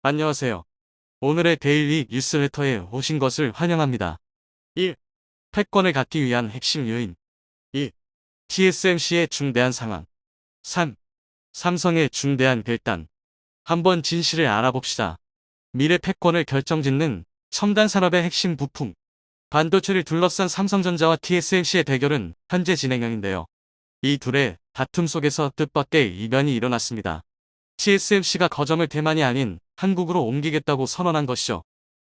안녕하세요. 오늘의 데일리 뉴스레터에 오신 것을 환영합니다. 1. 패권을 갖기 위한 핵심 요인. 2. TSMC의 중대한 상황. 3. 삼성의 중대한 결단. 한번 진실을 알아봅시다. 미래 패권을 결정짓는 첨단 산업의 핵심 부품. 반도체를 둘러싼 삼성전자와 TSMC의 대결은 현재 진행형인데요. 이 둘의 다툼 속에서 뜻밖의 이변이 일어났습니다. TSMC가 거점을 대만이 아닌 한국으로 옮기겠다고 선언한 것이죠.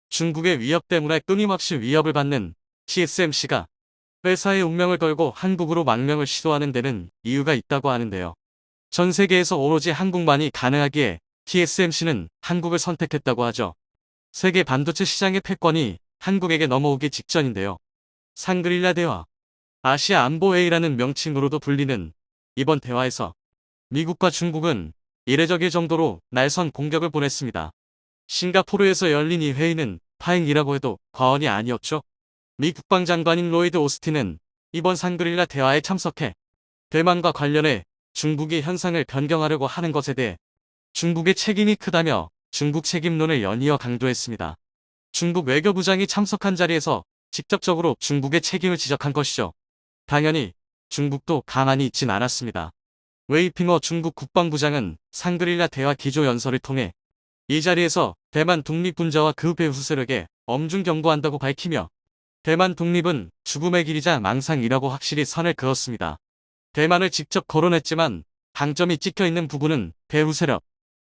중국의 위협 때문에 끊임없이 위협을 받는 TSMC가 회사의 운명을 걸고 한국으로 망명을 시도하는 데는 이유가 있다고 하는데요. 전 세계에서 오로지 한국만이 가능하기에 TSMC는 한국을 선택했다고 하죠. 세계 반도체 시장의 패권이 한국에게 넘어오기 직전인데요. 상그릴라 대화, 아시아 안보회의라는 명칭으로도 불리는 이번 대화에서 미국과 중국은 이례적일 정도로 날선 공격을 보냈습니다. 싱가포르에서 열린 이 회의는 파행이라고 해도 과언이 아니었죠. 미 국방장관인 로이드 오스틴은 이번 상그릴라 대화에 참석해 대만과 관련해 중국이 현상을 변경하려고 하는 것에 대해 중국의 책임이 크다며 중국 책임론을 연이어 강조했습니다. 중국 외교부장이 참석한 자리에서 직접적으로 중국의 책임을 지적한 것이죠. 당연히 중국도 가만히 있진 않았습니다. 웨이핑어 중국 국방부장은 상그릴라 대화 기조연설을 통해 이 자리에서 대만 독립군자와 그 배후 세력에 엄중 경고한다고 밝히며 대만 독립은 죽음의 길이자 망상이라고 확실히 선을 그었습니다. 대만을 직접 거론했지만 방점이 찍혀있는 부분은 배후 세력,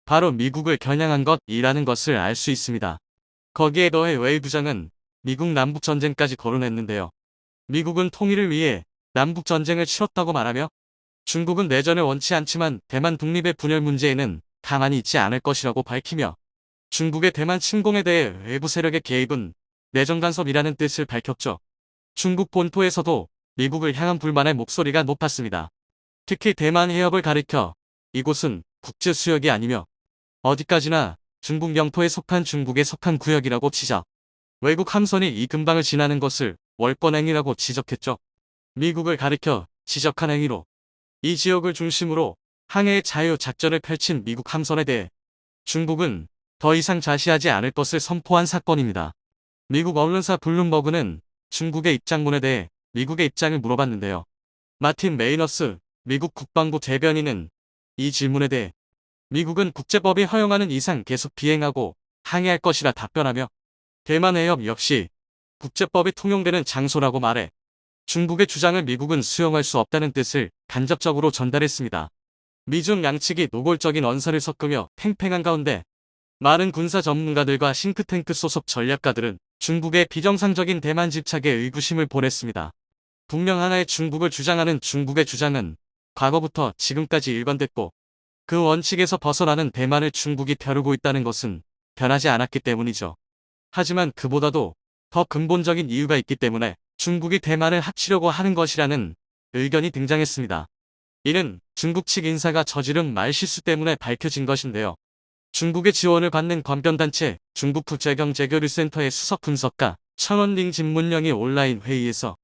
바로 미국을 겨냥한 것이라는 것을 알 수 있습니다. 거기에 더해 웨이 부장은 미국 남북전쟁까지 거론했는데요. 미국은 통일을 위해 남북전쟁을 치렀다고 말하며 중국은 내전을 원치 않지만 대만 독립의 분열 문제에는 가만히 있지 않을 것이라고 밝히며 중국의 대만 침공에 대해 외부 세력의 개입은 내정 간섭이라는 뜻을 밝혔죠. 중국 본토에서도 미국을 향한 불만의 목소리가 높았습니다. 특히 대만 해협을 가리켜 이곳은 국제 수역이 아니며 어디까지나 중국 영토에 속한 중국에 속한 구역이라고 지적. 외국 함선이 이 근방을 지나는 것을 월권행위라고 지적했죠. 미국을 가리켜 지적한 행위로 이 지역을 중심으로 항해의 자유 작전을 펼친 미국 함선에 대해 중국은 더 이상 좌시하지 않을 것을 선포한 사건입니다. 미국 언론사 블룸버그는 중국의 입장문에 대해 미국의 입장을 물어봤는데요. 마틴 메이너스 미국 국방부 대변인은 이 질문에 대해 미국은 국제법이 허용하는 이상 계속 비행하고 항해할 것이라 답변하며 대만 해협 역시 국제법이 통용되는 장소라고 말해 중국의 주장을 미국은 수용할 수 없다는 뜻을 간접적으로 전달했습니다. 미중 양측이 노골적인 언사를 섞으며 팽팽한 가운데 많은 군사 전문가들과 싱크탱크 소속 전략가들은 중국의 비정상적인 대만 집착에 의구심을 보냈습니다. 분명 하나의 중국을 주장하는 중국의 주장은 과거부터 지금까지 일관됐고 그 원칙에서 벗어나는 대만을 중국이 벼르고 있다는 것은 변하지 않았기 때문이죠. 하지만 그보다도 더 근본적인 이유가 있기 때문에 중국이 대만을 합치려고 하는 것이라는 의견이 등장했습니다. 이는 중국 측 인사가 저지른 말실수 때문에 밝혀진 것인데요. 중국의 지원을 받는 관변단체 중국국제경제교류센터의 수석 분석가 천원링 진문령이 온라인 회의에서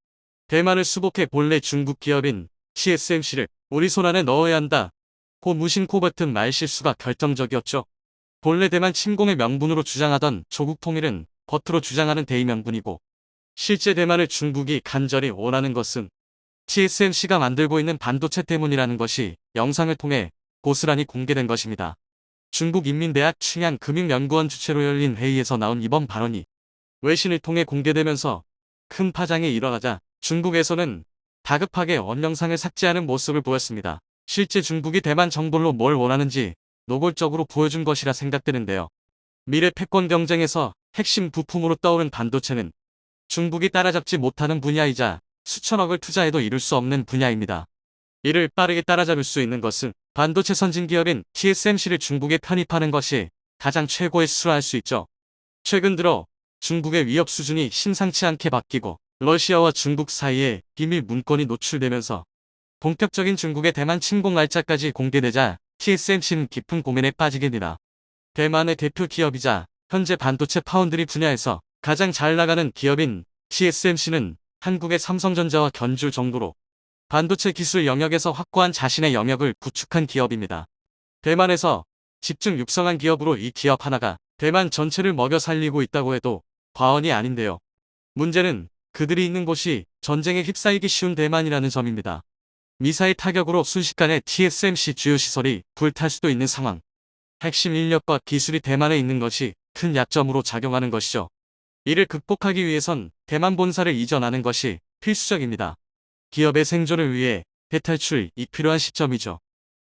대만을 수복해 본래 중국 기업인 TSMC를 우리 손안에 넣어야 한다. 고 무심코 뱉은 말실수가 결정적이었죠. 본래 대만 침공의 명분으로 주장하던 조국 통일은 겉으로 주장하는 대의 명분이고 실제 대만을 중국이 간절히 원하는 것은 TSMC가 만들고 있는 반도체 때문이라는 것이 영상을 통해 고스란히 공개된 것입니다. 중국인민대학 칭양금융연구원 주최로 열린 회의에서 나온 이번 발언이 외신을 통해 공개되면서 큰 파장이 일어나자 중국에서는 다급하게 원영상을 삭제하는 모습을 보였습니다. 실제 중국이 대만 정볼로 뭘 원하는지 노골적으로 보여준 것이라 생각되는데요. 미래 패권 경쟁에서 핵심 부품으로 떠오른 반도체는 중국이 따라잡지 못하는 분야이자 수천억을 투자해도 이룰 수 없는 분야입니다. 이를 빠르게 따라잡을 수 있는 것은 반도체 선진기업인 TSMC를 중국에 편입하는 것이 가장 최고의 수라 할 수 있죠. 최근 들어 중국의 위협 수준이 심상치 않게 바뀌고 러시아와 중국 사이에 비밀 문건이 노출되면서 본격적인 중국의 대만 침공 날짜까지 공개되자 TSMC는 깊은 고민에 빠지게 됩니다. 대만의 대표 기업이자 현재 반도체 파운드리 분야에서 가장 잘 나가는 기업인 TSMC는 한국의 삼성전자와 견줄 정도로 반도체 기술 영역에서 확고한 자신의 영역을 구축한 기업입니다. 대만에서 집중 육성한 기업으로 이 기업 하나가 대만 전체를 먹여 살리고 있다고 해도 과언이 아닌데요. 문제는 그들이 있는 곳이 전쟁에 휩싸이기 쉬운 대만이라는 점입니다. 미사일 타격으로 순식간에 TSMC 주요 시설이 불탈 수도 있는 상황. 핵심 인력과 기술이 대만에 있는 것이 큰 약점으로 작용하는 것이죠. 이를 극복하기 위해선 대만 본사를 이전하는 것이 필수적입니다. 기업의 생존을 위해 대탈출이 필요한 시점이죠.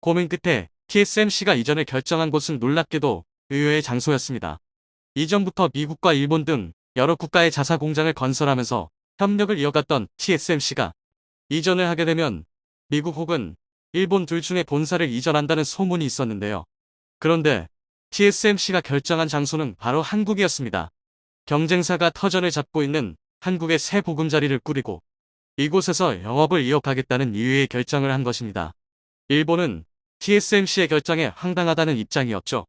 고민 끝에 TSMC가 이전을 결정한 곳은 놀랍게도 의외의 장소였습니다. 이전부터 미국과 일본 등 여러 국가의 자사 공장을 건설하면서 협력을 이어갔던 TSMC가 이전을 하게 되면 미국 혹은 일본 둘 중에 본사를 이전한다는 소문이 있었는데요. 그런데 TSMC가 결정한 장소는 바로 한국이었습니다. 경쟁사가 터전을 잡고 있는 한국의 새 보금자리를 꾸리고 이곳에서 영업을 이어가겠다는 이유의 결정을 한 것입니다. 일본은 TSMC의 결정에 황당하다는 입장이었죠.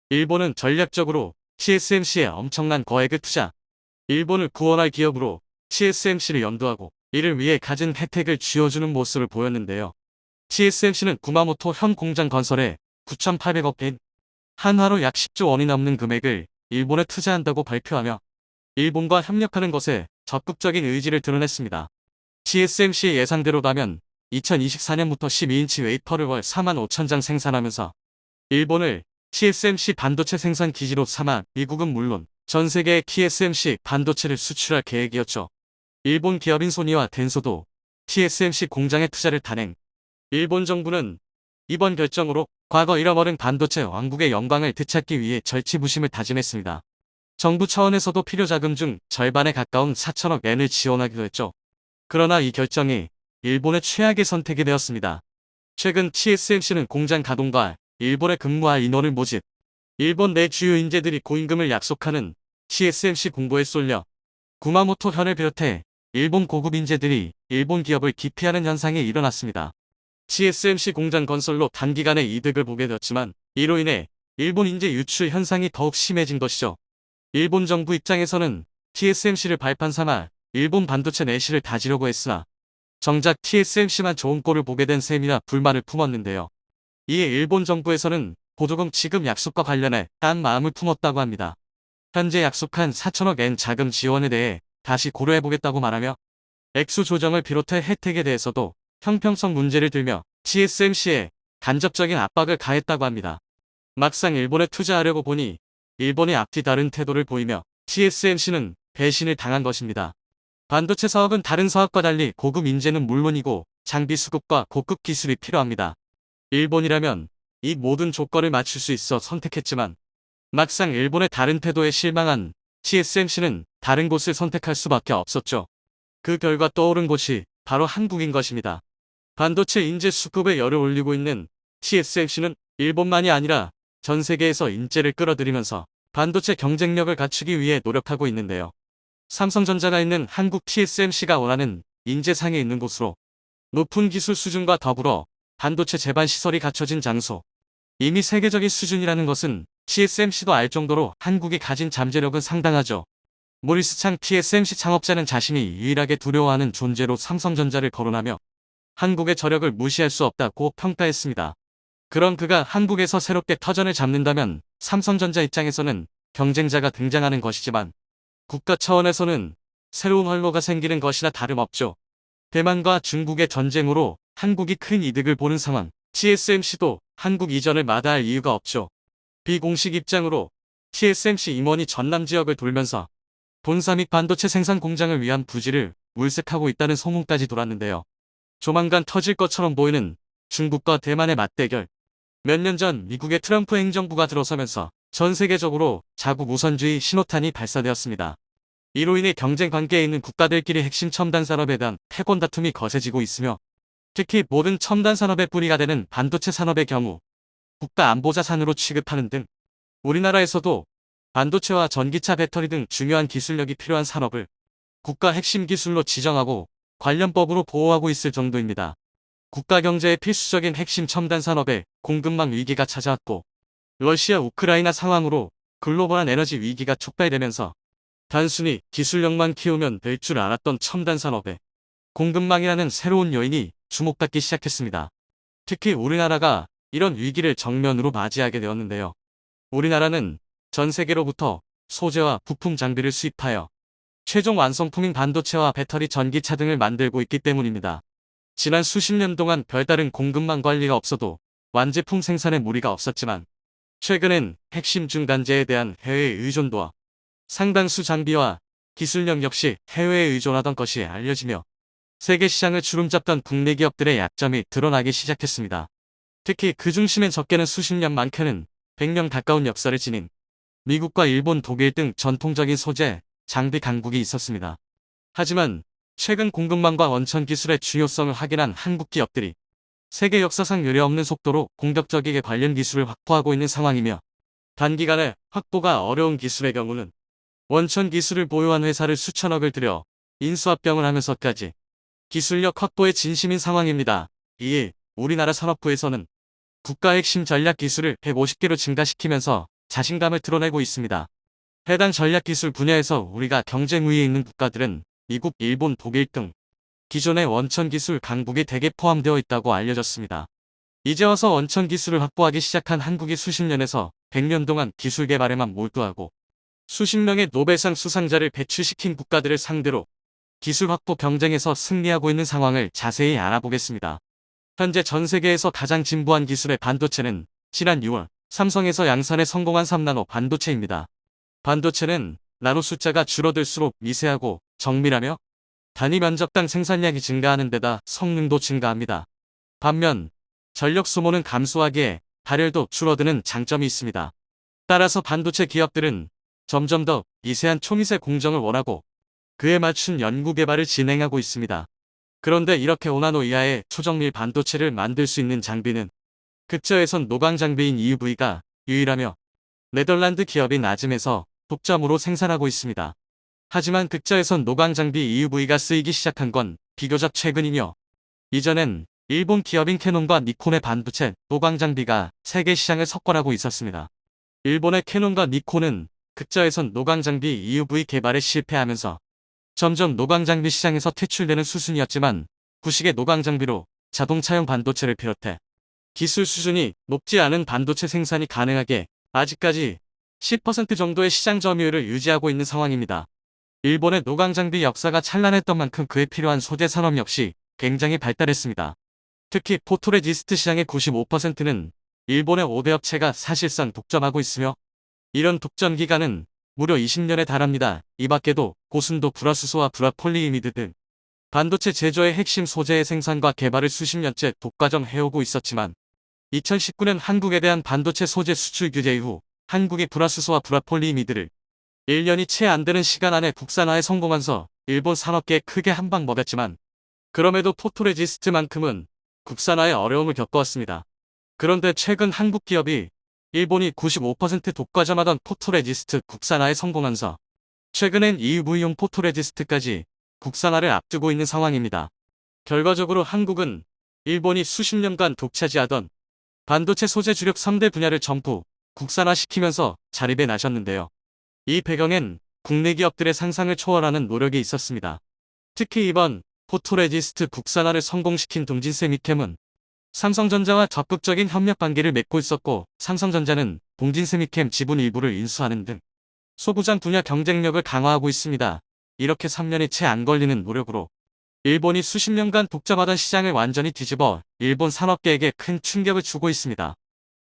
일본은 전략적으로 TSMC에 엄청난 거액을 투자, 일본을 구원할 기업으로 TSMC를 연두하고 이를 위해 가진 혜택을 쥐어주는 모습을 보였는데요. TSMC는 구마모토 현 공장 건설에 9,800억 엔, 한화로 약 10조 원이 넘는 금액을 일본에 투자한다고 발표하며 일본과 협력하는 것에 적극적인 의지를 드러냈습니다. TSMC의 예상대로라면 2024년부터 12인치 웨이퍼를 월 45,000장 생산하면서 일본을 TSMC 반도체 생산 기지로 삼아 미국은 물론 전 세계에 TSMC 반도체를 수출할 계획이었죠. 일본 기업인 소니와 덴소도 TSMC 공장에 투자를 단행. 일본 정부는 이번 결정으로 과거 잃어버린 반도체 왕국의 영광을 되찾기 위해 절치부심을 다짐했습니다. 정부 차원에서도 필요자금 중 절반에 가까운 4천억 엔을 지원하기로 했죠. 그러나 이 결정이 일본의 최악의 선택이 되었습니다. 최근 TSMC는 공장 가동과 일본에 근무할 인원을 모집, 일본 내 주요 인재들이 고임금을 약속하는 TSMC 공보에 쏠려 구마모토 현을 비롯해 일본 고급 인재들이 일본 기업을 기피하는 현상이 일어났습니다. TSMC 공장 건설로 단기간에 이득을 보게 되었지만 이로 인해 일본 인재 유출 현상이 더욱 심해진 것이죠. 일본 정부 입장에서는 TSMC를 발판 삼아 일본 반도체 내실을 다지려고 했으나 정작 TSMC만 좋은 꼴을 보게 된 셈이라 불만을 품었는데요. 이에 일본 정부에서는 보조금 지급 약속과 관련해 딴 마음을 품었다고 합니다. 현재 약속한 4천억 엔 자금 지원에 대해 다시 고려해보겠다고 말하며 액수 조정을 비롯해 혜택에 대해서도 형평성 문제를 들며 TSMC에 간접적인 압박을 가했다고 합니다. 막상 일본에 투자하려고 보니 일본이 앞뒤 다른 태도를 보이며 TSMC는 배신을 당한 것입니다. 반도체 사업은 다른 사업과 달리 고급 인재는 물론이고 장비 수급과 고급 기술이 필요합니다. 일본이라면 이 모든 조건을 맞출 수 있어 선택했지만 막상 일본의 다른 태도에 실망한 TSMC는 다른 곳을 선택할 수밖에 없었죠. 그 결과 떠오른 곳이 바로 한국인 것입니다. 반도체 인재 수급에 열을 올리고 있는 TSMC는 일본만이 아니라 전 세계에서 인재를 끌어들이면서 반도체 경쟁력을 갖추기 위해 노력하고 있는데요. 삼성전자가 있는 한국 TSMC가 원하는 인재상에 있는 곳으로 높은 기술 수준과 더불어 반도체 제반 시설이 갖춰진 장소. 이미 세계적인 수준이라는 것은 TSMC도 알 정도로 한국이 가진 잠재력은 상당하죠. 모리스 창 TSMC 창업자는 자신이 유일하게 두려워하는 존재로 삼성전자를 거론하며 한국의 저력을 무시할 수 없다고 평가했습니다. 그런 그가 한국에서 새롭게 터전을 잡는다면 삼성전자 입장에서는 경쟁자가 등장하는 것이지만 국가 차원에서는 새로운 활로가 생기는 것이나 다름없죠. 대만과 중국의 전쟁으로 한국이 큰 이득을 보는 상황. TSMC도 한국 이전을 마다할 이유가 없죠. 비공식 입장으로 TSMC 임원이 전남 지역을 돌면서 본사 및 반도체 생산 공장을 위한 부지를 물색하고 있다는 소문까지 돌았는데요. 조만간 터질 것처럼 보이는 중국과 대만의 맞대결. 몇 년 전 미국의 트럼프 행정부가 들어서면서 전 세계적으로 자국 우선주의 신호탄이 발사되었습니다. 이로 인해 경쟁 관계에 있는 국가들끼리 핵심 첨단 산업에 대한 패권 다툼이 거세지고 있으며 특히 모든 첨단 산업의 뿌리가 되는 반도체 산업의 경우 국가 안보 자산으로 취급하는 등 우리나라에서도 반도체와 전기차 배터리 등 중요한 기술력이 필요한 산업을 국가 핵심 기술로 지정하고 관련 법으로 보호하고 있을 정도입니다. 국가 경제의 필수적인 핵심 첨단 산업에 공급망 위기가 찾아왔고 러시아 우크라이나 상황으로 글로벌한 에너지 위기가 촉발되면서 단순히 기술력만 키우면 될 줄 알았던 첨단 산업에 공급망이라는 새로운 요인이 주목받기 시작했습니다. 특히 우리나라가 이런 위기를 정면으로 맞이하게 되었는데요. 우리나라는 전 세계로부터 소재와 부품 장비를 수입하여 최종 완성품인 반도체와 배터리 전기차 등을 만들고 있기 때문입니다. 지난 수십 년 동안 별다른 공급망 관리가 없어도 완제품 생산에 무리가 없었지만 최근엔 핵심 중간재에 대한 해외 의존도와 상당수 장비와 기술력 역시 해외에 의존하던 것이 알려지며 세계 시장을 주름잡던 국내 기업들의 약점이 드러나기 시작했습니다. 특히 그 중심엔 적게는 수십 년 많게는 100년 가까운 역사를 지닌 미국과 일본, 독일 등 전통적인 소재, 장비 강국이 있었습니다. 하지만 최근 공급망과 원천 기술의 중요성을 확인한 한국 기업들이 세계 역사상 유례없는 속도로 공격적이게 관련 기술을 확보하고 있는 상황이며 단기간에 확보가 어려운 기술의 경우는 원천 기술을 보유한 회사를 수천억을 들여 인수합병을 하면서까지 기술력 확보에 진심인 상황입니다. 이에 우리나라 산업부에서는 국가 핵심 전략 기술을 150개로 증가시키면서 자신감을 드러내고 있습니다. 해당 전략 기술 분야에서 우리가 경쟁 우위에 있는 국가들은 미국, 일본, 독일 등 기존의 원천 기술 강국이 대개 포함되어 있다고 알려졌습니다. 이제 와서 원천 기술을 확보하기 시작한 한국이 수십 년에서 100년 동안 기술 개발에만 몰두하고 수십 명의 노벨상 수상자를 배출시킨 국가들을 상대로 기술 확보 경쟁에서 승리하고 있는 상황을 자세히 알아보겠습니다. 현재 전 세계에서 가장 진보한 기술의 반도체는 지난 6월 삼성에서 양산에 성공한 3나노 반도체입니다. 반도체는 나노 숫자가 줄어들수록 미세하고 정밀하며 단위 면적당 생산량이 증가하는 데다 성능도 증가합니다. 반면 전력 소모는 감소하기에 발열도 줄어드는 장점이 있습니다. 따라서 반도체 기업들은 점점 더 미세한 초미세 공정을 원하고 그에 맞춘 연구개발을 진행하고 있습니다. 그런데 이렇게 5나노 이하의 초정밀 반도체를 만들 수 있는 장비는 극저에선 노광 장비인 EUV가 유일하며 네덜란드 기업인 아즘에서 독점으로 생산하고 있습니다. 하지만 극저에선 노광 장비 EUV가 쓰이기 시작한 건 비교적 최근이며 이전엔 일본 기업인 캐논과 니콘의 반도체 노광 장비가 세계 시장을 석권하고 있었습니다. 일본의 캐논과 니콘은 극저에선 노광 장비 EUV 개발에 실패하면서 점점 노광 장비 시장에서 퇴출되는 수순이었지만 구식의 노광 장비로 자동차용 반도체를 비롯해 기술 수준이 높지 않은 반도체 생산이 가능하게 아직까지 10% 정도의 시장 점유율을 유지하고 있는 상황입니다. 일본의 노광 장비 역사가 찬란했던 만큼 그에 필요한 소재 산업 역시 굉장히 발달했습니다. 특히 포토레지스트 시장의 95%는 일본의 5대 업체가 사실상 독점하고 있으며 이런 독점 기간은 무려 20년에 달합니다. 이 밖에도 고순도 불화수소와 불화폴리이미드 등 반도체 제조의 핵심 소재의 생산과 개발을 수십 년째 독과점 해오고 있었지만 2019년 한국에 대한 반도체 소재 수출 규제 이후 한국이 불화수소와 불화폴리이미드를 1년이 채 안 되는 시간 안에 국산화에 성공하면서 일본 산업계에 크게 한방 먹였지만 그럼에도 포토레지스트만큼은 국산화에 어려움을 겪어왔습니다. 그런데 최근 한국 기업이 일본이 95% 독과점하던 포토레지스트 국산화에 성공하면서 최근엔 EUV용 포토레지스트까지 국산화를 앞두고 있는 상황입니다. 결과적으로 한국은 일본이 수십 년간 독차지하던 반도체 소재 주력 3대 분야를 전부 국산화시키면서 자립에 나섰는데요. 이 배경엔 국내 기업들의 상상을 초월하는 노력이 있었습니다. 특히 이번 포토레지스트 국산화를 성공시킨 동진세미캠은 삼성전자와 적극적인 협력 관계를 맺고 있었고 삼성전자는 동진세미캠 지분 일부를 인수하는 등 소부장 분야 경쟁력을 강화하고 있습니다. 이렇게 3년이 채 안 걸리는 노력으로 일본이 수십 년간 독점하던 시장을 완전히 뒤집어 일본 산업계에게 큰 충격을 주고 있습니다.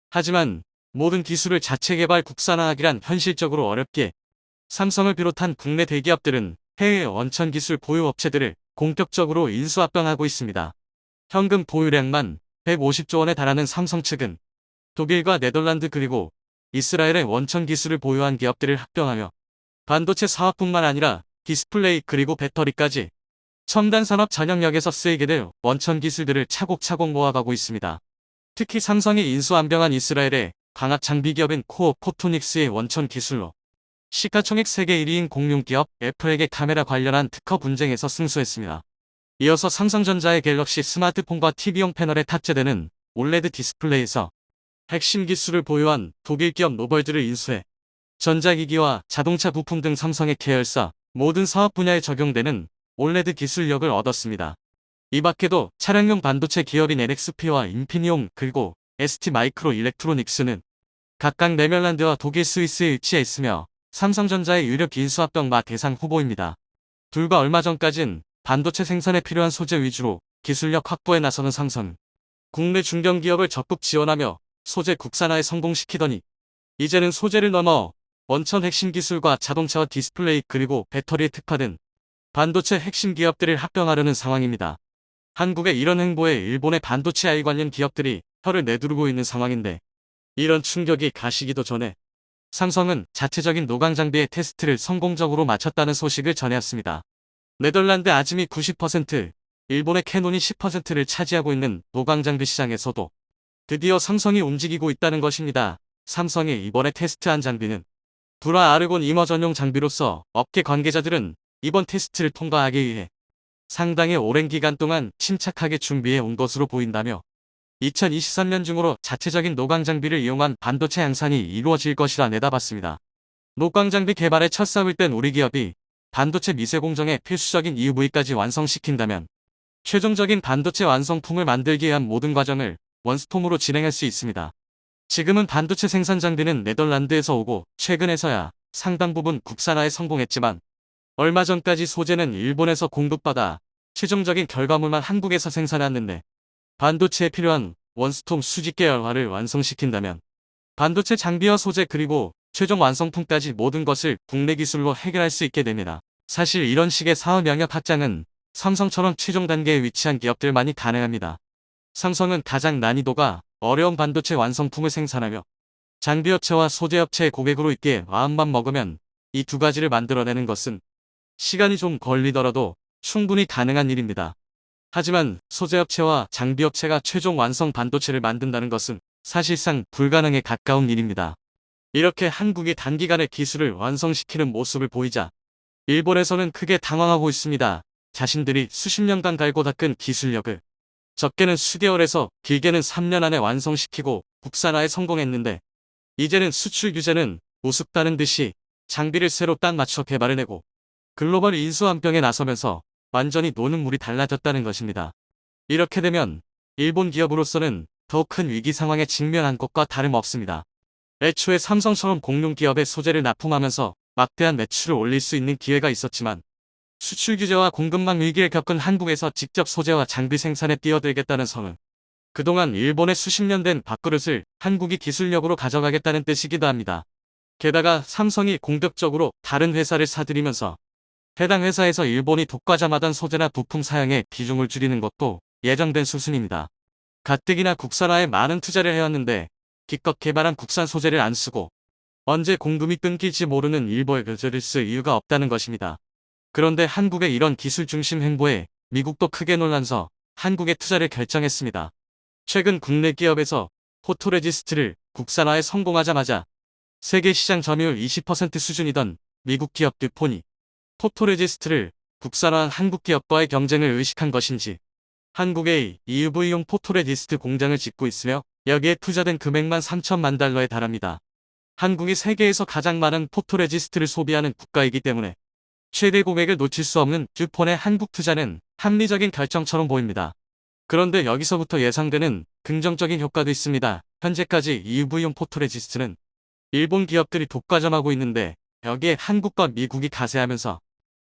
하지만 모든 기술을 자체 개발 국산화하기란 현실적으로 어렵기에 삼성을 비롯한 국내 대기업들은 해외 원천 기술 보유 업체들을 본격적으로 인수합병하고 있습니다. 현금 보유량만 150조 원에 달하는 삼성 측은 독일과 네덜란드 그리고 이스라엘의 원천 기술을 보유한 기업들을 합병하며 반도체 사업뿐만 아니라 디스플레이 그리고 배터리까지 첨단 산업 전역력에서 쓰이게 될 원천 기술들을 차곡차곡 모아가고 있습니다. 특히 삼성이 인수합병한 이스라엘의 광학 장비 기업인 코어 포토닉스의 원천 기술로 시가총액 세계 1위인 공룡기업 애플에게 카메라 관련한 특허 분쟁에서 승소했습니다. 이어서 삼성전자의 갤럭시 스마트폰과 TV용 패널에 탑재되는 올레드 디스플레이에서 핵심 기술을 보유한 독일 기업 노벌드를 인수해 전자기기와 자동차 부품 등 삼성의 계열사 모든 사업 분야에 적용되는 올레드 기술력을 얻었습니다. 이 밖에도 차량용 반도체 기업인 NXP와 인피니온 그리고 ST 마이크로 일렉트로닉스는 각각 네덜란드와 독일, 스위스에 위치해 있으며 삼성전자의 유력 인수합병 대상 후보입니다. 불과 얼마 전까진 반도체 생산에 필요한 소재 위주로 기술력 확보에 나서는 삼성, 국내 중견기업을 적극 지원하며 소재 국산화에 성공시키더니 이제는 소재를 넘어 원천 핵심 기술과 자동차와 디스플레이 그리고 배터리에 특화된 반도체 핵심 기업들을 합병하려는 상황입니다. 한국의 이런 행보에 일본의 반도체 AI 관련 기업들이 혀를 내두르고 있는 상황인데 이런 충격이 가시기도 전에 삼성은 자체적인 노광 장비의 테스트를 성공적으로 마쳤다는 소식을 전해왔습니다. 네덜란드 아즈미 90%, 일본의 캐논이 10%를 차지하고 있는 노광 장비 시장에서도 드디어 삼성이 움직이고 있다는 것입니다. 삼성이 이번에 테스트한 장비는 불화 아르곤 임화 전용 장비로서 업계 관계자들은 이번 테스트를 통과하기 위해 상당히 오랜 기간 동안 침착하게 준비해 온 것으로 보인다며 2023년 중으로 자체적인 노광 장비를 이용한 반도체 양산이 이루어질 것이라 내다봤습니다. 노광 장비 개발에 첫 삽을 뗀 우리 기업이 반도체 미세 공정의 필수적인 EUV까지 완성시킨다면 최종적인 반도체 완성품을 만들기 위한 모든 과정을 원스톱으로 진행할 수 있습니다. 지금은 반도체 생산 장비는 네덜란드에서 오고 최근에서야 상당 부분 국산화에 성공했지만 얼마 전까지 소재는 일본에서 공급받아 최종적인 결과물만 한국에서 생산했는데 반도체에 필요한 원스톱 수직 계열화를 완성시킨다면 반도체 장비와 소재 그리고 최종 완성품까지 모든 것을 국내 기술로 해결할 수 있게 됩니다. 사실 이런 식의 사업 영역 확장은 삼성처럼 최종 단계에 위치한 기업들만이 가능합니다. 삼성은 가장 난이도가 어려운 반도체 완성품을 생산하며 장비업체와 소재업체의 고객으로 있기에 마음만 먹으면 이 두 가지를 만들어내는 것은 시간이 좀 걸리더라도 충분히 가능한 일입니다. 하지만 소재업체와 장비업체가 최종 완성 반도체를 만든다는 것은 사실상 불가능에 가까운 일입니다. 이렇게 한국이 단기간에 기술을 완성시키는 모습을 보이자 일본에서는 크게 당황하고 있습니다. 자신들이 수십 년간 갈고 닦은 기술력을 적게는 수개월에서 길게는 3년 안에 완성시키고 국산화에 성공했는데 이제는 수출 규제는 우습다는 듯이 장비를 새로 딱 맞춰 개발해내고 글로벌 인수합병에 나서면서 완전히 노는 물이 달라졌다는 것입니다. 이렇게 되면 일본 기업으로서는 더 큰 위기 상황에 직면한 것과 다름없습니다. 애초에 삼성처럼 공룡 기업의 소재를 납품하면서 막대한 매출을 올릴 수 있는 기회가 있었지만 수출 규제와 공급망 위기를 겪은 한국에서 직접 소재와 장비 생산에 뛰어들겠다는 성은 그동안 일본의 수십 년 된 밥그릇을 한국이 기술력으로 가져가겠다는 뜻이기도 합니다. 게다가 삼성이 공격적으로 다른 회사를 사들이면서 해당 회사에서 일본이 독과점하던 소재나 부품 사용의 비중을 줄이는 것도 예정된 수순입니다. 가뜩이나 국산화에 많은 투자를 해왔는데 기껏 개발한 국산 소재를 안 쓰고 언제 공급이 끊길지 모르는 일보에 글을 쓸 이유가 없다는 것입니다. 그런데 한국의 이런 기술 중심 행보에 미국도 크게 놀라서 한국에 투자를 결정했습니다. 최근 국내 기업에서 포토레지스트를 국산화에 성공하자마자 세계 시장 점유율 20% 수준이던 미국 기업 듀폰이 포토레지스트를 국산화한 한국 기업과의 경쟁을 의식한 것인지 한국의 EUV용 포토레지스트 공장을 짓고 있으며 여기에 투자된 금액만 3천만 달러에 달합니다. 한국이 세계에서 가장 많은 포토레지스트를 소비하는 국가이기 때문에 최대 고객을 놓칠 수 없는 듀폰의 한국 투자는 합리적인 결정처럼 보입니다. 그런데 여기서부터 예상되는 긍정적인 효과도 있습니다. 현재까지 EUV용 포토레지스트는 일본 기업들이 독과점하고 있는데 여기에 한국과 미국이 가세하면서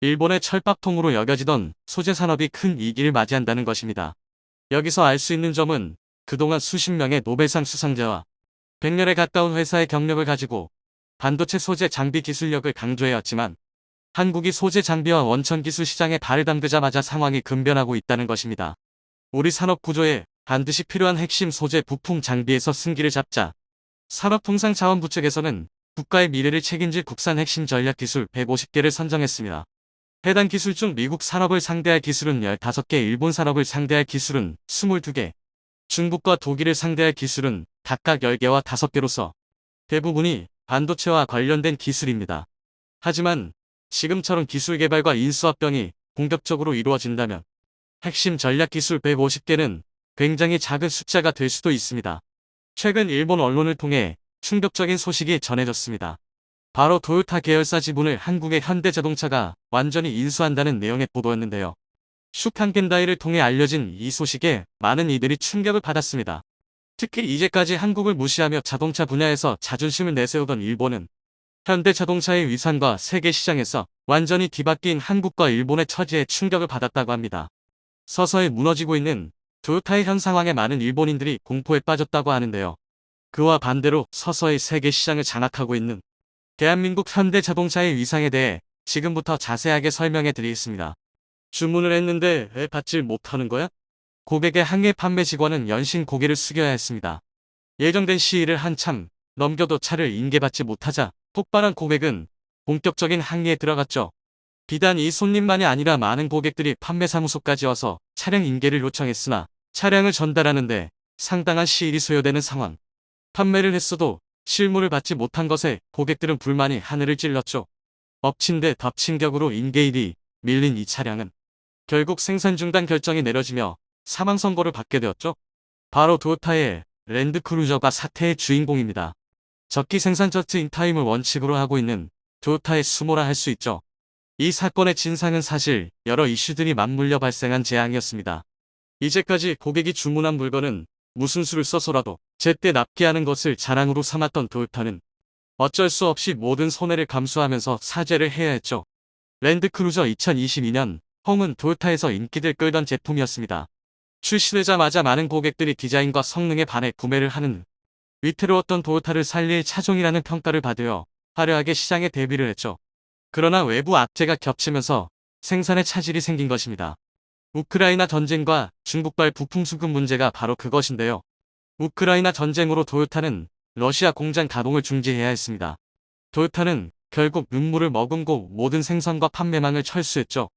일본의 철밥통으로 여겨지던 소재 산업이 큰 위기를 맞이한다는 것입니다. 여기서 알 수 있는 점은 그동안 수십 명의 노벨상 수상자와 100년에 가까운 회사의 경력을 가지고 반도체 소재 장비 기술력을 강조해왔지만 한국이 소재 장비와 원천 기술 시장에 발을 담그자마자 상황이 급변하고 있다는 것입니다. 우리 산업 구조에 반드시 필요한 핵심 소재 부품 장비에서 승기를 잡자 산업통상자원부 측에서는 국가의 미래를 책임질 국산 핵심 전략 기술 150개를 선정했습니다. 해당 기술 중 미국 산업을 상대할 기술은 15개, 일본 산업을 상대할 기술은 22개, 중국과 독일을 상대할 기술은 각각 10개와 5개로서 대부분이 반도체와 관련된 기술입니다. 하지만 지금처럼 기술 개발과 인수합병이 본격적으로 이루어진다면 핵심 전략 기술 150개는 굉장히 작은 숫자가 될 수도 있습니다. 최근 일본 언론을 통해 충격적인 소식이 전해졌습니다. 바로 토요타 계열사 지분을 한국의 현대자동차가 완전히 인수한다는 내용의 보도였는데요. 슈칸 겐다이를 통해 알려진 이 소식에 많은 이들이 충격을 받았습니다. 특히 이제까지 한국을 무시하며 자동차 분야에서 자존심을 내세우던 일본은 현대자동차의 위상과 세계 시장에서 완전히 뒤바뀐 한국과 일본의 처지에 충격을 받았다고 합니다. 서서히 무너지고 있는 토요타의 현 상황에 많은 일본인들이 공포에 빠졌다고 하는데요. 그와 반대로 서서히 세계 시장을 장악하고 있는 대한민국 현대자동차의 위상에 대해 지금부터 자세하게 설명해 드리겠습니다. 주문을 했는데 왜 받질 못하는 거야? 고객의 항해 판매 직원은 연신 고개를 숙여야 했습니다. 예정된 시일을 한참 넘겨도 차를 인계받지 못하자 폭발한 고객은 본격적인 항의에 들어갔죠. 비단 이 손님만이 아니라 많은 고객들이 판매사무소까지 와서 차량 인계를 요청했으나 차량을 전달하는데 상당한 시일이 소요되는 상황. 판매를 했어도 실물을 받지 못한 것에 고객들은 불만이 하늘을 찔렀죠. 엎친 데 덮친 격으로 인계일이 밀린 이 차량은 결국 생산 중단 결정이 내려지며 사망 선고를 받게 되었죠. 바로 토요타의 랜드크루저가 사태의 주인공입니다. 적기 생산 저트 인타임을 원칙으로 하고 있는 토요타의 수모라 할 수 있죠. 이 사건의 진상은 사실 여러 이슈들이 맞물려 발생한 재앙이었습니다. 이제까지 고객이 주문한 물건은 무슨 수를 써서라도 제때 납기하는 것을 자랑으로 삼았던 토요타는 어쩔 수 없이 모든 손해를 감수하면서 사죄를 해야 했죠. 랜드크루저 2022년 홈은 토요타에서 인기를 끌던 제품이었습니다. 출시되자마자 많은 고객들이 디자인과 성능에 반해 구매를 하는 위태로웠던 토요타를 살릴 차종이라는 평가를 받으려 화려하게 시장에 데뷔를 했죠. 그러나 외부 악재가 겹치면서 생산에 차질이 생긴 것입니다. 우크라이나 전쟁과 중국발 부품 수급 문제가 바로 그것인데요. 우크라이나 전쟁으로 토요타는 러시아 공장 가동을 중지해야 했습니다. 토요타는 결국 눈물을 머금고 모든 생산과 판매망을 철수했죠.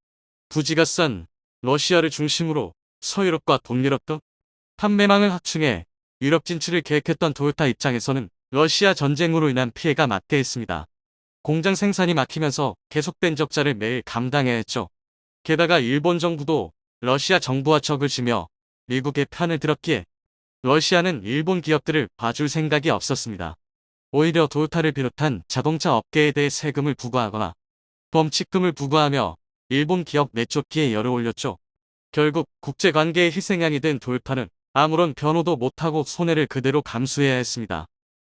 부지가 싼 러시아를 중심으로 서유럽과 동유럽 등 판매망을 확충해 유럽 진출을 계획했던 토요타 입장에서는 러시아 전쟁으로 인한 피해가 막대했습니다. 공장 생산이 막히면서 계속된 적자를 매일 감당해야 했죠. 게다가 일본 정부도 러시아 정부와 척을 지며 미국의 편을 들었기에 러시아는 일본 기업들을 봐줄 생각이 없었습니다. 오히려 토요타를 비롯한 자동차 업계에 대해 세금을 부과하거나 범칙금을 부과하며 일본 기업 내쫓기에 열을 올렸죠. 결국 국제관계의 희생양이 된 토요타는 아무런 변호도 못하고 손해를 그대로 감수해야 했습니다.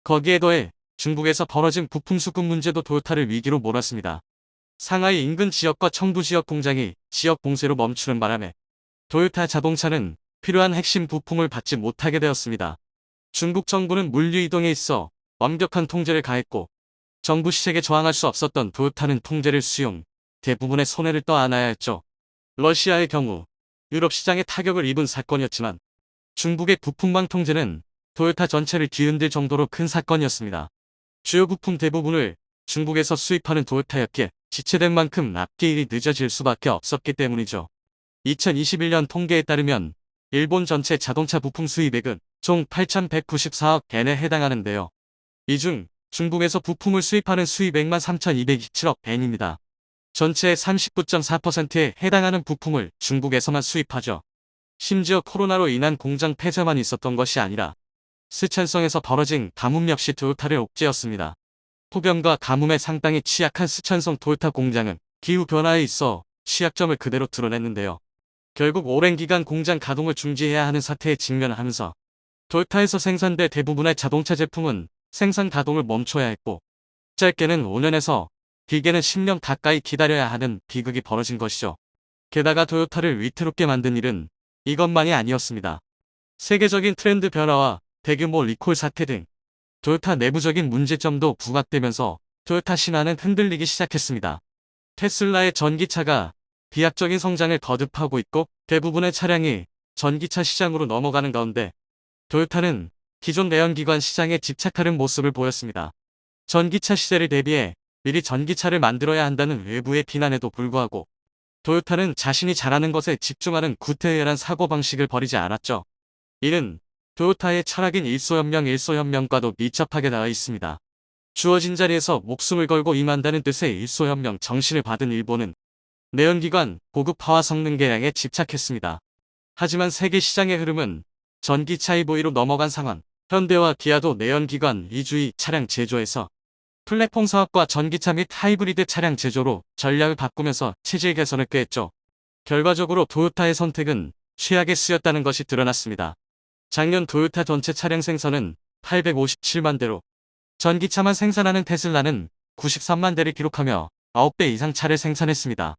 거기에 더해 중국에서 벌어진 부품 수급 문제도 토요타를 위기로 몰았습니다. 상하이 인근 지역과 청두 지역 공장이 지역 봉쇄로 멈추는 바람에 토요타 자동차는 필요한 핵심 부품을 받지 못하게 되었습니다. 중국 정부는 물류 이동에 있어 완벽한 통제를 가했고 정부 시책에 저항할 수 없었던 토요타는 통제를 수용, 대부분의 손해를 떠안아야 했죠. 러시아의 경우 유럽 시장에 타격을 입은 사건이었지만 중국의 부품망 통제는 토요타 전체를 뒤흔들 정도로 큰 사건이었습니다. 주요 부품 대부분을 중국에서 수입하는 토요타였기에 지체된 만큼 납기일이 늦어질 수밖에 없었기 때문이죠. 2021년 통계에 따르면 일본 전체 자동차 부품 수입액은 총 8,194억 엔에 해당하는데요. 이 중 중국에서 부품을 수입하는 수입액만 3,227억 엔입니다. 전체의 39.4%에 해당하는 부품을 중국에서만 수입하죠. 심지어 코로나로 인한 공장 폐쇄만 있었던 것이 아니라 스촨성에서 벌어진 가뭄 역시 토요타를 옥죄었습니다. 폭염과 가뭄에 상당히 취약한 스촨성 토요타 공장은 기후변화에 있어 취약점을 그대로 드러냈는데요. 결국 오랜 기간 공장 가동을 중지해야 하는 사태에 직면하면서 토요타에서 생산된 대부분의 자동차 제품은 생산 가동을 멈춰야 했고 짧게는 5년에서 길게는 10년 가까이 기다려야 하는 비극이 벌어진 것이죠. 게다가 토요타를 위태롭게 만든 일은 이것만이 아니었습니다. 세계적인 트렌드 변화와 대규모 리콜 사태 등 토요타 내부적인 문제점도 부각되면서 토요타 신화는 흔들리기 시작했습니다. 테슬라의 전기차가 비약적인 성장을 거듭하고 있고 대부분의 차량이 전기차 시장으로 넘어가는 가운데 토요타는 기존 내연기관 시장에 집착하는 모습을 보였습니다. 전기차 시대를 대비해 미리 전기차를 만들어야 한다는 외부의 비난에도 불구하고 토요타는 자신이 잘하는 것에 집중하는 구태의연한 사고방식을 버리지 않았죠. 이는 토요타의 철학인 일소현명과도 밀접하게 닿아 있습니다. 주어진 자리에서 목숨을 걸고 임한다는 뜻의 일소현명 정신을 받은 일본은 내연기관 고급화와 성능 개량에 집착했습니다. 하지만 세계 시장의 흐름은 전기차 EV로 넘어간 상황. 현대와 기아도 내연기관 위주의 차량 제조에서 플랫폼 사업과 전기차 및 하이브리드 차량 제조로 전략을 바꾸면서 체질 개선을 꾀했죠. 결과적으로 토요타의 선택은 최악에 쓰였다는 것이 드러났습니다. 작년 토요타 전체 차량 생산은 857만 대로 전기차만 생산하는 테슬라는 93만 대를 기록하며 9배 이상 차를 생산했습니다.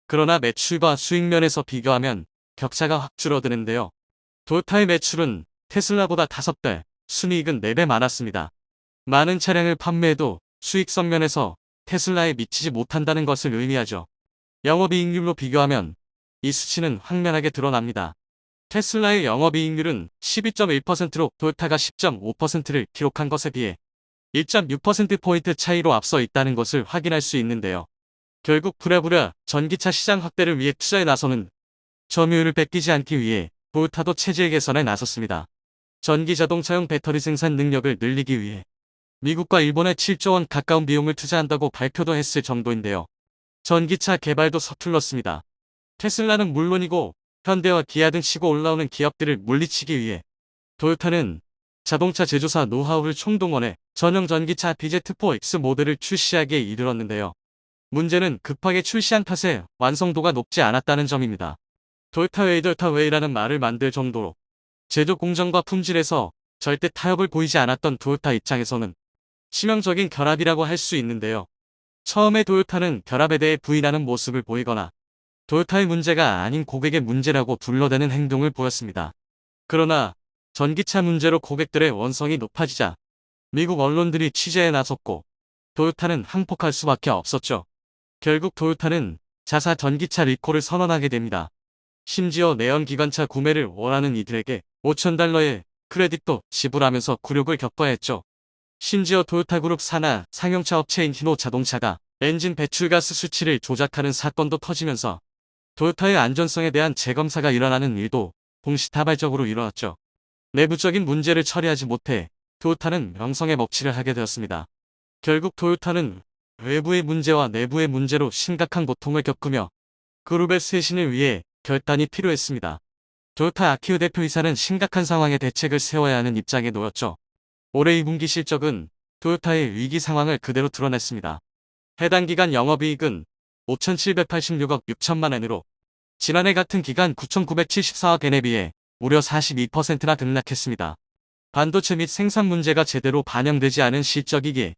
그러나 매출과 수익 면에서 비교하면 격차가 확 줄어드는데요. 토요타의 매출은 테슬라보다 5배, 순이익은 4배 많았습니다. 많은 차량을 판매해도 수익성 면에서 테슬라에 미치지 못한다는 것을 의미하죠. 영업이익률로 비교하면 이 수치는 확연하게 드러납니다. 테슬라의 영업이익률은 12.1%로 토요타가 10.5%를 기록한 것에 비해 1.6%포인트 차이로 앞서 있다는 것을 확인할 수 있는데요. 결국 부랴부랴 전기차 시장 확대를 위해 투자에 나서는 점유율을 뺏기지 않기 위해 토요타도 체질 개선에 나섰습니다. 전기 자동차용 배터리 생산 능력을 늘리기 위해 미국과 일본에 7조 원 가까운 비용을 투자한다고 발표도 했을 정도인데요. 전기차 개발도 서툴렀습니다. 테슬라는 물론이고 현대와 기아 등 치고 올라오는 기업들을 물리치기 위해 토요타는 자동차 제조사 노하우를 총동원해 전용 전기차 BZ4X 모델을 출시하기에 이르렀는데요. 문제는 급하게 출시한 탓에 완성도가 높지 않았다는 점입니다. 토요타웨이라는 말을 만들 정도로 제조 공정과 품질에서 절대 타협을 보이지 않았던 토요타 입장에서는 치명적인 결합이라고 할 수 있는데요. 처음에 토요타는 결합에 대해 부인하는 모습을 보이거나 토요타의 문제가 아닌 고객의 문제라고 둘러대는 행동을 보였습니다. 그러나 전기차 문제로 고객들의 원성이 높아지자 미국 언론들이 취재에 나섰고 토요타는 항복할 수밖에 없었죠. 결국 토요타는 자사 전기차 리콜을 선언하게 됩니다. 심지어 내연기관차 구매를 원하는 이들에게 $5,000의 크레딧도 지불하면서 굴욕을 겪어야 했죠. 심지어 토요타그룹 산하 상용차 업체인 히노 자동차가 엔진 배출가스 수치를 조작하는 사건도 터지면서 토요타의 안전성에 대한 재검사가 일어나는 일도 동시다발적으로 일어났죠. 내부적인 문제를 처리하지 못해 토요타는 명성의 먹칠을 하게 되었습니다. 결국 토요타는 외부의 문제와 내부의 문제로 심각한 고통을 겪으며 그룹의 쇄신을 위해 결단이 필요했습니다. 토요타 아키우 대표이사는 심각한 상황에 대책을 세워야 하는 입장에 놓였죠. 올해 2분기 실적은 토요타의 위기 상황을 그대로 드러냈습니다. 해당 기간 영업이익은 5,786억 6천만 엔으로 지난해 같은 기간 9,974억 엔에 비해 무려 42%나 등락했습니다. 반도체 및 생산 문제가 제대로 반영되지 않은 실적이기에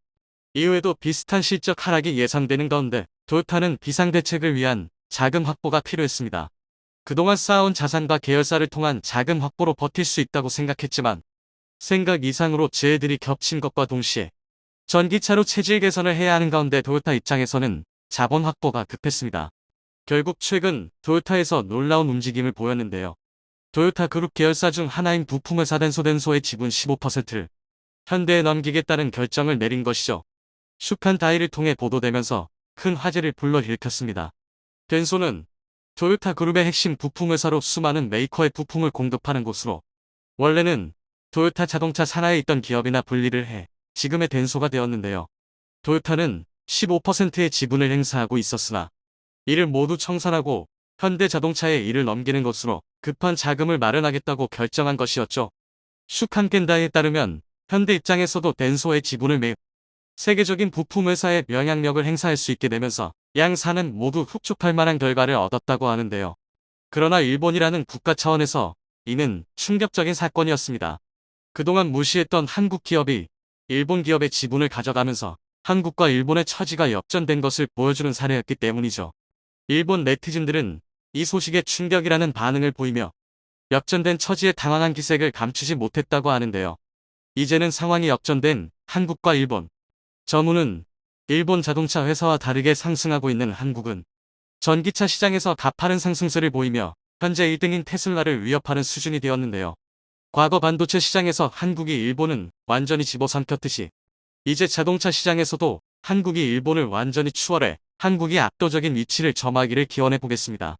이후에도 비슷한 실적 하락이 예상되는 가운데 토요타는 비상대책을 위한 자금 확보가 필요했습니다. 그동안 쌓아온 자산과 계열사를 통한 자금 확보로 버틸 수 있다고 생각했지만 생각 이상으로 재해들이 겹친 것과 동시에 전기차로 체질 개선을 해야 하는 가운데 토요타 입장에서는 자본 확보가 급했습니다. 결국 최근 토요타에서 놀라운 움직임을 보였는데요. 토요타 그룹 계열사 중 하나인 부품회사 덴소의 지분 15%를 현대에 넘기겠다는 결정을 내린 것이죠. 슈칸 다이를 통해 보도되면서 큰 화제를 불러일으켰습니다. 덴소는 토요타 그룹의 핵심 부품회사로 수많은 메이커의 부품을 공급하는 곳으로 원래는 토요타 자동차 산하에 있던 기업이나 분리를 해 지금의 덴소가 되었는데요. 토요타는 15%의 지분을 행사하고 있었으나 이를 모두 청산하고 현대 자동차에 이를 넘기는 것으로 급한 자금을 마련하겠다고 결정한 것이었죠. 슈칸 켄다이에 따르면 현대 입장에서도 덴소의 지분을 매입 세계적인 부품회사의 영향력을 행사할 수 있게 되면서 양 사는 모두 흡족할 만한 결과를 얻었다고 하는데요. 그러나 일본이라는 국가 차원에서 이는 충격적인 사건이었습니다. 그동안 무시했던 한국 기업이 일본 기업의 지분을 가져가면서 한국과 일본의 처지가 역전된 것을 보여주는 사례였기 때문이죠. 일본 네티즌들은 이 소식에 충격이라는 반응을 보이며 역전된 처지에 당황한 기색을 감추지 못했다고 하는데요. 이제는 상황이 역전된 한국과 일본. 저문은 일본 자동차 회사와 다르게 상승하고 있는 한국은 전기차 시장에서 가파른 상승세를 보이며 현재 1등인 테슬라를 위협하는 수준이 되었는데요. 과거 반도체 시장에서 한국이 일본은 완전히 집어삼켰듯이 이제 자동차 시장에서도 한국이 일본을 완전히 추월해 한국이 압도적인 위치를 점하기를 기원해 보겠습니다.